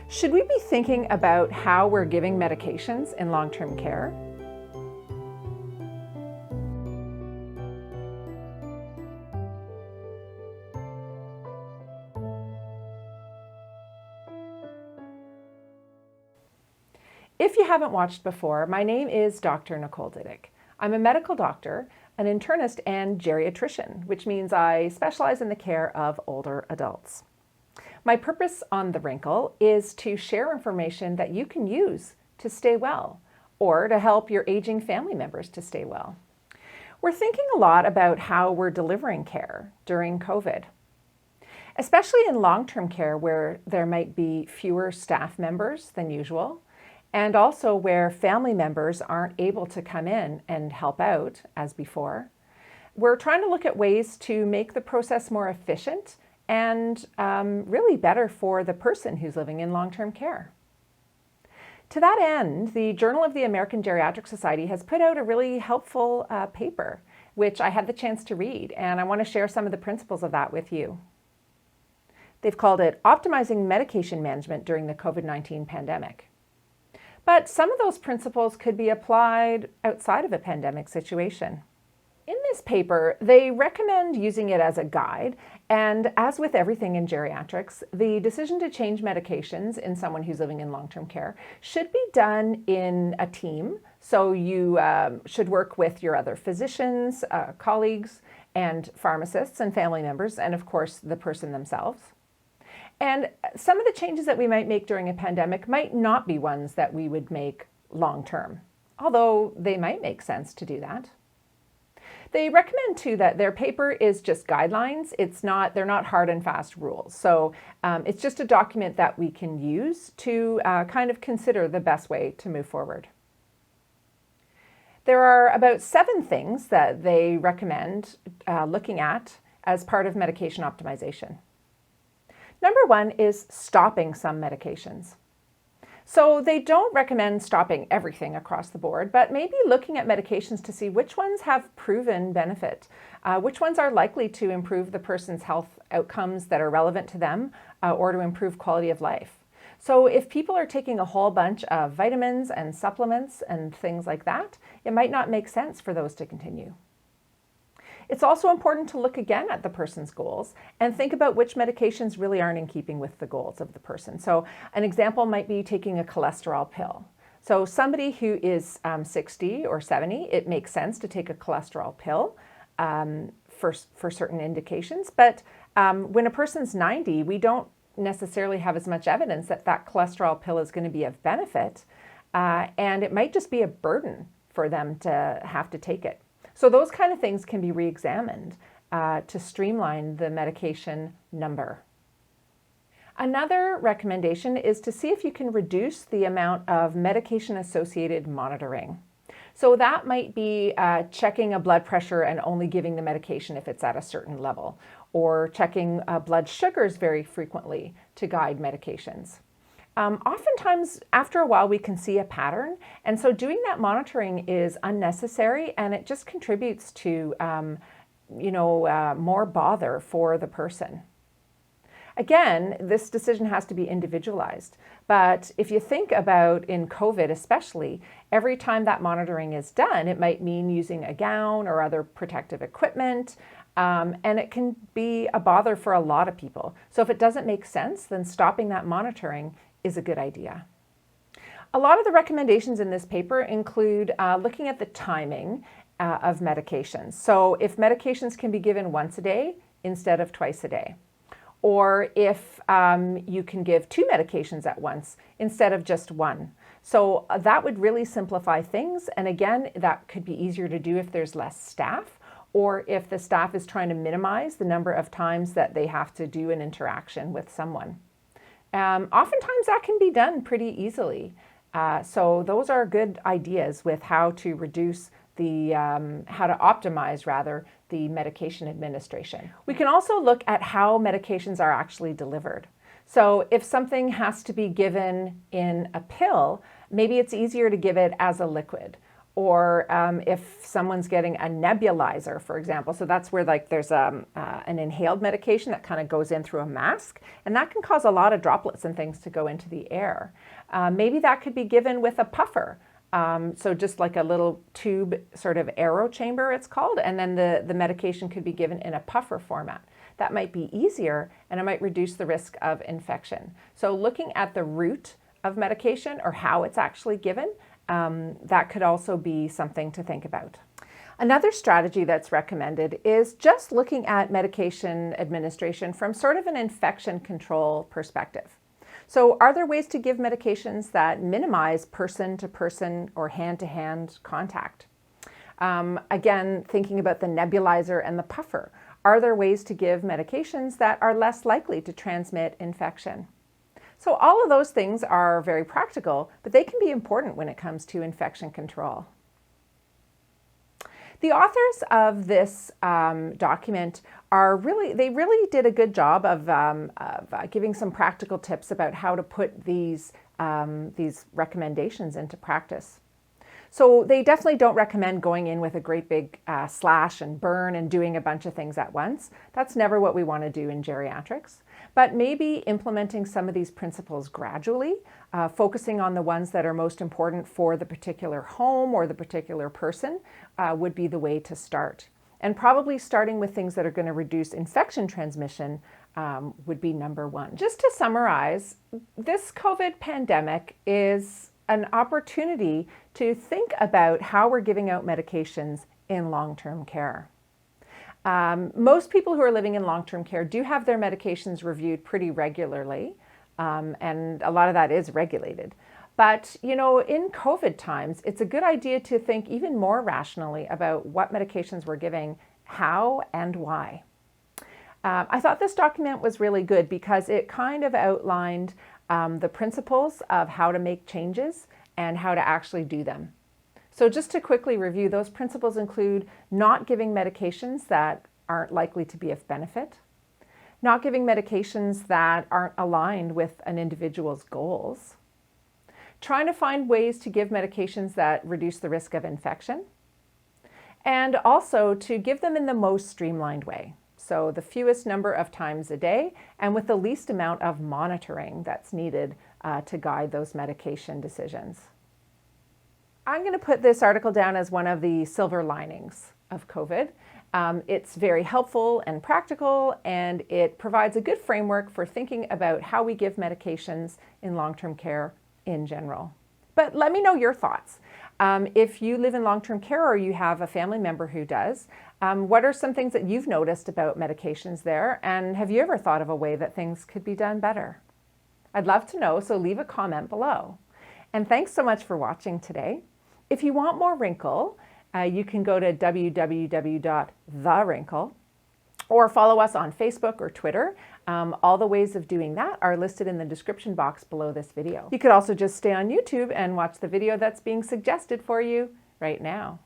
Should we be thinking about how we're giving medications in long-term care? If you haven't watched before, my name is Dr. Nicole. I'm a medical doctor, an internist, and geriatrician, which means I specialize in the care of older adults. My purpose on The Wrinkle is to share information that you can use to stay well or to help your aging family members to stay well. We're thinking a lot about how we're delivering care during COVID, especially in long-term care where there might be fewer staff members than usual, and also where family members aren't able to come in and help out as before. We're trying to look at ways to make the process more efficient and really better for the person who's living in long-term care. To that end, the Journal of the American Geriatrics Society has put out a really helpful paper, which I had the chance to read, and I want to share some of the principles of that with you. They've called it Optimizing Medication Management During the COVID-19 Pandemic. But some of those principles could be applied outside of a pandemic situation. In this paper, they recommend using it as a guide, and as with everything in geriatrics, the decision to change medications in someone who's living in long-term care should be done in a team. So you should work with your other physicians, colleagues, and pharmacists and family members, and of course the person themselves. And some of the changes that we might make during a pandemic might not be ones that we would make long-term, although they might make sense to do that. They recommend too that their paper is just guidelines. They're not hard and fast rules. So it's just a document that we can use to kind of consider the best way to move forward. There are about 7 things that they recommend looking at as part of medication optimization. Number 1 is stopping some medications. So they don't recommend stopping everything across the board, but maybe looking at medications to see which ones have proven benefit, which ones are likely to improve the person's health outcomes that are relevant to them, or to improve quality of life. So if people are taking a whole bunch of vitamins and supplements and things like that, it might not make sense for those to continue. It's also important to look again at the person's goals and think about which medications really aren't in keeping with the goals of the person. So an example might be taking a cholesterol pill. So somebody who is 60 or 70, it makes sense to take a cholesterol pill for certain indications. But when a person's 90, we don't necessarily have as much evidence that that cholesterol pill is going to be of benefit. And it might just be a burden for them to have to take it. So those kind of things can be re-examined to streamline the medication number. Another recommendation is to see if you can reduce the amount of medication-associated monitoring. So that might be checking a blood pressure and only giving the medication if it's at a certain level, or checking blood sugars very frequently to guide medications. Oftentimes, after a while, we can see a pattern, and so doing that monitoring is unnecessary, and it just contributes to, more bother for the person. Again, this decision has to be individualized, but if you think about in COVID especially, every time that monitoring is done, it might mean using a gown or other protective equipment, and it can be a bother for a lot of people. So if it doesn't make sense, then stopping that monitoring is a good idea. A lot of the recommendations in this paper include looking at the timing of medications. So if medications can be given once a day instead of twice a day, or if you can give 2 medications at once instead of just 1. So that would really simplify things. And again, that could be easier to do if there's less staff, or if the staff is trying to minimize the number of times that they have to do an interaction with someone. Oftentimes that can be done pretty easily. So those are good ideas with how to reduce how to optimize the medication administration. We can also look at how medications are actually delivered. So if something has to be given in a pill, maybe it's easier to give it as a liquid. Or if someone's getting a nebulizer, for example, so that's where like there's an inhaled medication that kind of goes in through a mask, and that can cause a lot of droplets and things to go into the air. Maybe that could be given with a puffer. So just like a little tube sort of aero chamber, it's called, and then the medication could be given in a puffer format. That might be easier, and it might reduce the risk of infection. So looking at the route of medication or how it's actually given, that could also be something to think about. Another strategy that's recommended is just looking at medication administration from sort of an infection control perspective. So are there ways to give medications that minimize person-to-person or hand-to-hand contact? Again, thinking about the nebulizer and the puffer, are there ways to give medications that are less likely to transmit infection? So all of those things are very practical, but they can be important when it comes to infection control. The authors of this document they really did a good job of giving some practical tips about how to put these recommendations into practice. So they definitely don't recommend going in with a great big slash and burn and doing a bunch of things at once. That's never what we want to do in geriatrics. But maybe implementing some of these principles gradually, focusing on the ones that are most important for the particular home or the particular person would be the way to start. And probably starting with things that are going to reduce infection transmission would be number one. Just to summarize, this COVID pandemic is an opportunity to think about how we're giving out medications in long-term care. Most people who are living in long-term care do have their medications reviewed pretty regularly, and a lot of that is regulated. But, in COVID times, it's a good idea to think even more rationally about what medications we're giving, how and why. I thought this document was really good because it kind of outlined the principles of how to make changes and how to actually do them. So just to quickly review, those principles include not giving medications that aren't likely to be of benefit, not giving medications that aren't aligned with an individual's goals, trying to find ways to give medications that reduce the risk of infection, and also to give them in the most streamlined way. So the fewest number of times a day and with the least amount of monitoring that's needed to guide those medication decisions. I'm going to put this article down as one of the silver linings of COVID. It's very helpful and practical, and it provides a good framework for thinking about how we give medications in long-term care in general. But let me know your thoughts. If you live in long-term care or you have a family member who does, what are some things that you've noticed about medications there? And have you ever thought of a way that things could be done better? I'd love to know, so leave a comment below. And thanks so much for watching today. If you want more Wrinkle, you can go to www.thewrinkle or follow us on Facebook or Twitter. All the ways of doing that are listed in the description box below this video. You could also just stay on YouTube and watch the video that's being suggested for you right now.